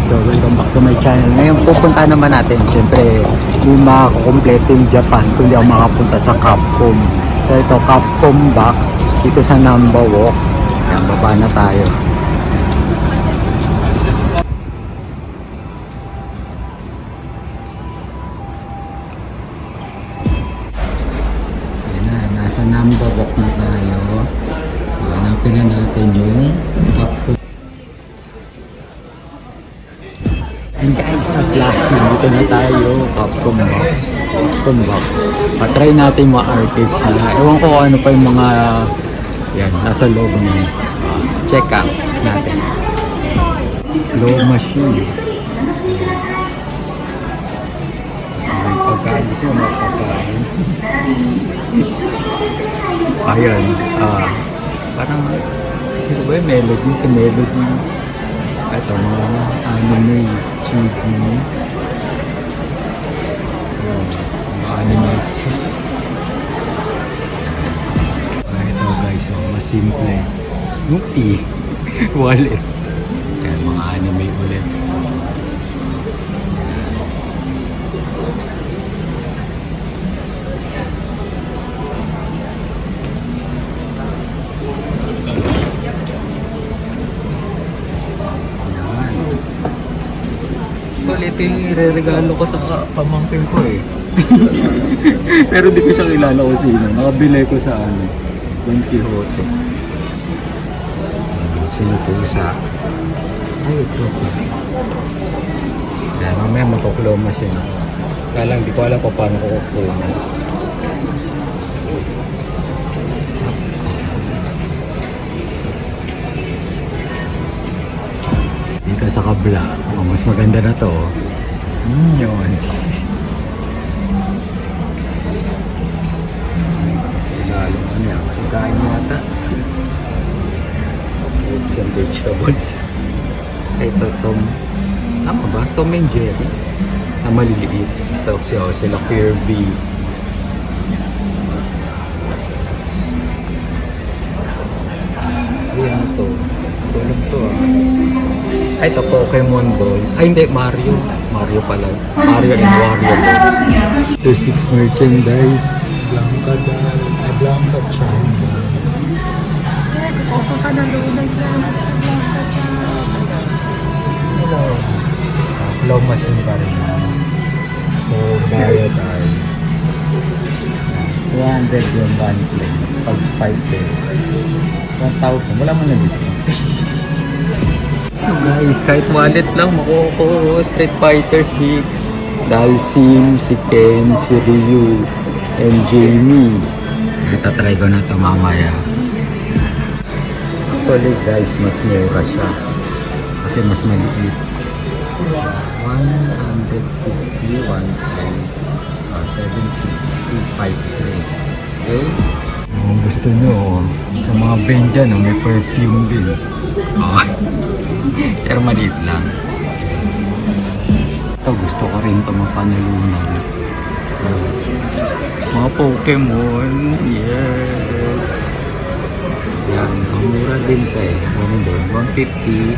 So welcome back to my channel. Ngayon pupunta naman natin, syempre hindi makakompleto yung Japan kung hindi ako makapunta sa Capcom. So ito Capcom box dito sa Namba Walk. Yan, baba na tayo. Yan na, nasa Namba Walk na tayo. Hanapin na natin yung Capcom. And guys, at last, nandito na tayo, Capcom box. Capcom box. Patry natin mga arcades na. Ewan ko kung ano pa yung mga, yan, nasa loob ng check out natin. Slow machine. So, may pagkain siya, may pagkain. Ayan, parang, sino ba yung melody? Si melody. Ito, mga anime, chibi. So, mga anime sis. Ito guys, so, mas simple. Snoopy. Wallet. Kaya mga anime ulit. Ito yung ireregalo ko sa pamangkin ko eh. Pero di ko siya kilala ko sino. Nakabili ko sa Don Quixote. Sino po sa... Ay, ito. Kaya mamaya magkukloma siya. Kaya lang, di ko alam pa paano ko kukloma. Dito sa kabla, mas maganda na to. Minions. Kasi lalo ano yan, pagkain mo ata. Fruits and vegetables. Ito Tom. Tama ba? Tom and Jerry. Na maliliit. Ito sila Kirby. Ayan ito. Tulog to Ay, ito Pokemon Ball. Ay, hindi. Mario. Mario pala. Mario and Wario Balls. 2-6 merchandise. Blanca Dal. Ay, Blanca Chan. Gusto ko ka na lunag sa Blanca Chan. Hello. Claw machine pa rin. So, bayad ay 200 yung one play. Pag 5 play. 1,000. Wala mo na discount. So guys, kahit wallet lang makukuha. Street Fighter 6, Dalsim, si Ken, si Ryu, and Jamie. Itatry ko na ito mamaya. Actually guys, mas mura siya. Kasi mas maliit. 150, 110, 70, 853. Okay? Kung gusto nyo, sa mga band dyan, may perfume din. Okay. Pero maliit lang. Ito, gusto ko rin ito mapanalunan. Mga Pokemon. Yes. Yan. Ang mura din ito eh. 150,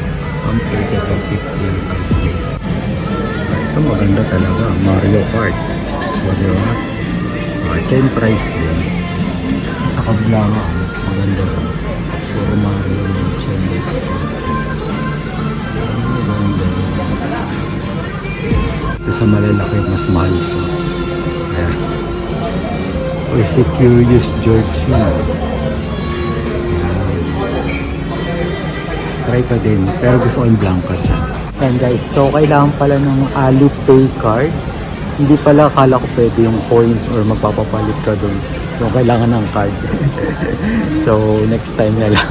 150, 750. Ito maganda talaga. Mario Kart. Mario Kart. Same price din. Sa kabla nga. Maganda rin. Puro Mario merchandise. Ito sa malalaki, mas mahal ito. Ayan. Uy, si Curious George yun. Ayan. Try ko din. Pero gusto ko yung Blanca dyan. Ayan guys, so kailangan pala ng Alipay card. Hindi pala, akala ko pwede yung coins or magpapapalit ka dun. So kailangan ng card. So next time na lang.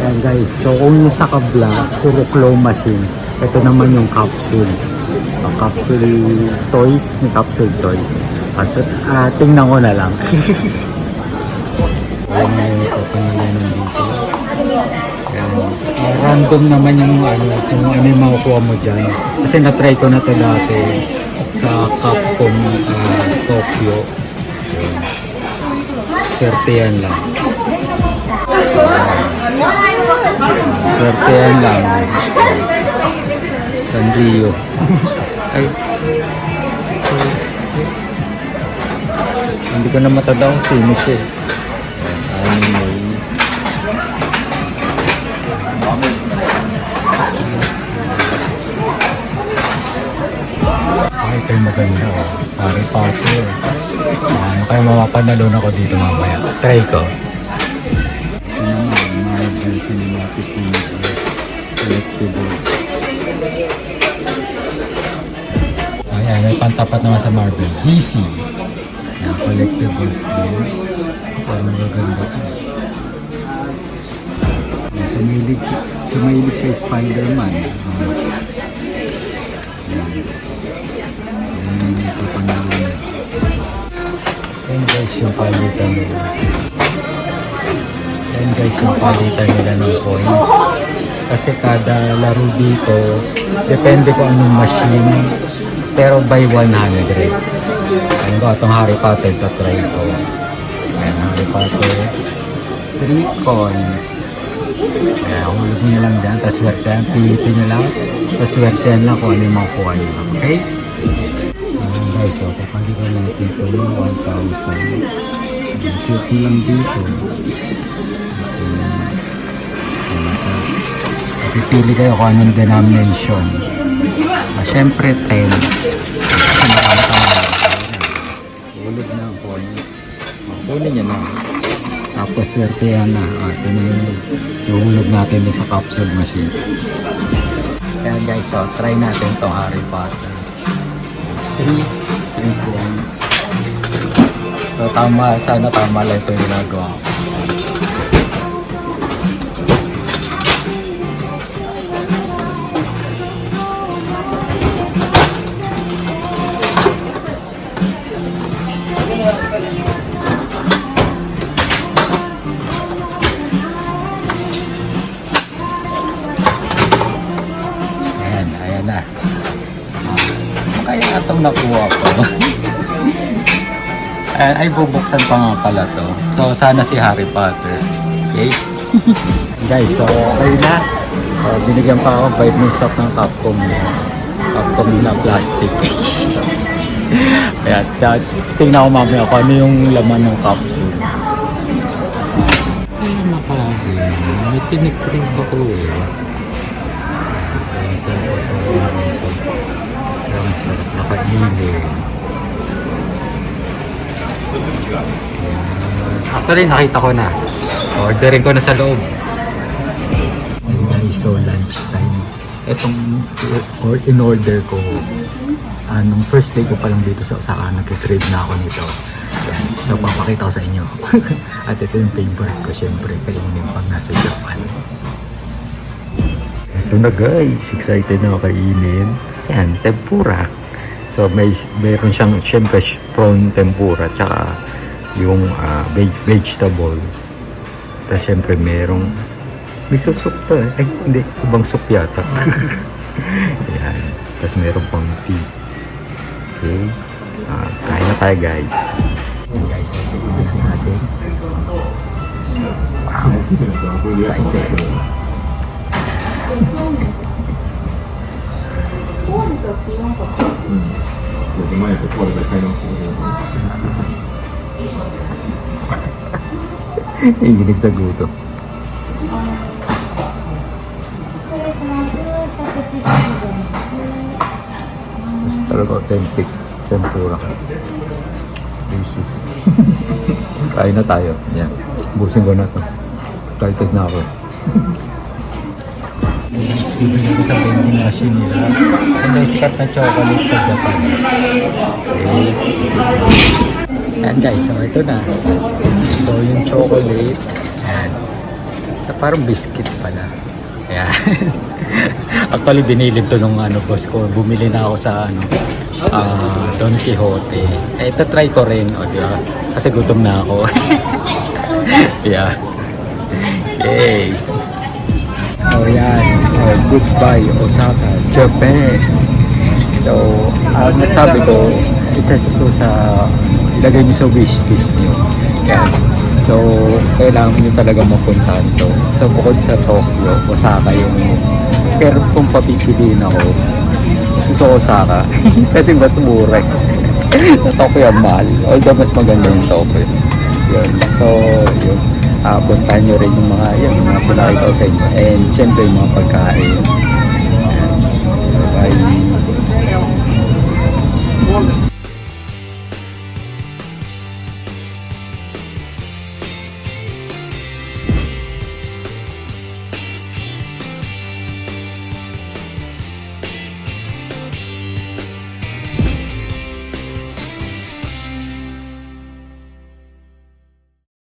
Ayan guys, so kung yung sa kabla, puro claw machine. Ito naman yung capsule. Capsule toys, may capsule toys. At tingnan ko na lang. Ayan na yung ito, pangalan dito. Random naman yung kung ano yung makukuha mo dyan. Kasi na-try ko na ito dati sa Capcom Tokyo. Swerte yan lang. Swerte yan lang. Sanrio. Ay. Hindi ko na matanda kung sino siya. Anime. Ay, ito yung maganda. Harry Potter. Ano kaya mapapanalon ako dito mamaya? Try ko. Ito naman, Marvel Cinematic Universe Collectibles. Ayan, may pantapat naman sa Marvel. DC. Ayan, collectibles din. Parang magaganda ito. Sumahilig kay Spider-Man. Papanalo. Ayan guys, yung palitan nila. Ayan guys, yung palitan nila ng coins. Kasi kada laro dito, depende kung anong machine. Pero by 100. Ano ba, itong Harry Potter, try ko. Ayan, Harry Potter. 3 coins. Ayan, hulog nyo lang dyan. Tapos swertehan, pilitin nyo lang. Tapos swertehan lang kung ano yung makuha nyo. Okay? Ayan guys, so kapalitan natin ito yung 1,000. Shoot nyo lang dito. Pipili kayo kung anong denomination. Siyempre 10. Hulog na ang coins. Kunin nyo na. Tapos swerte yan na. Ito na yung hulog natin sa capsule machine. Kaya guys, so try natin itong Harry Potter. 3 coins. So tama, sana tama lang ito yung ginagawa ko. Ayan na. Kaya itong nakuha ko. Ay, bubuksan pa nga pala to. So, sana si Harry Potter. Okay? Guys, so okay na. So, binigyan pa ako 5 minutes stop ng Capcom. Capcom na plastic. Kaya, tingnan ko mamaya kung ano yung laman ng capsule. Ay, nakagin. May tinikring pa ko eh. Nakainit. Actually, nakita ko na. Orderin ko na sa loob. And guys, so lunchtime. Itong in-order ko. Nung first day ko pa lang dito sa Osaka, nag-trade na ako nito. Yan. So, papakita ko sa inyo. At ito yung favorite ko, syempre, kainin pag nasa Japan. Ito na guys, excited na ako kainin. Yan, tempura. So mayroon siyang syempre prawn tempura tsaka yung vegetable. Tapos syempre merong miso soup to eh. Ay hindi, ibang soup yata. Yan. Tapos meron pang tea. Okay. Kain na tayo guys. Yan guys, ito natin. Wow. Excited. 5前とこれで買い直してくれる Inginig sa guto. Mas talaga authentic tempura. Delicious. Kain na tayo. Yan. Busin ko na to. Excited na ako. Yes, bibili ko sa vending machine nila. Ang may sikat na chocolate sa Japan. Okay. Ayan guys, so ito na. So yung chocolate. Ayan. So, parang biscuit pala. Ayan. Actually, binilib to nung boss ko. Bumili na ako sa Don Quixote. Ito try ko rin. O, diba? Kasi gutom na ako. Yeah. Yay. So yan, goodbye Osaka, Japan. So, nasabi ko, isa ito sa ilagay niyo sa wishlist niyo. Yan. So, kailangan nyo talaga mapuntahan to. So, bukod sa Tokyo, Osaka yung... Pero kung papipiliin ako, gusto ko Osaka. Kasi mas mura. Sa Tokyo, mahal. Although, mas maganda yung Tokyo. Yun. So, yun. Puntahan nyo rin yung mga pinakita ko sa inyo. And, syempre, yung mga pagkain.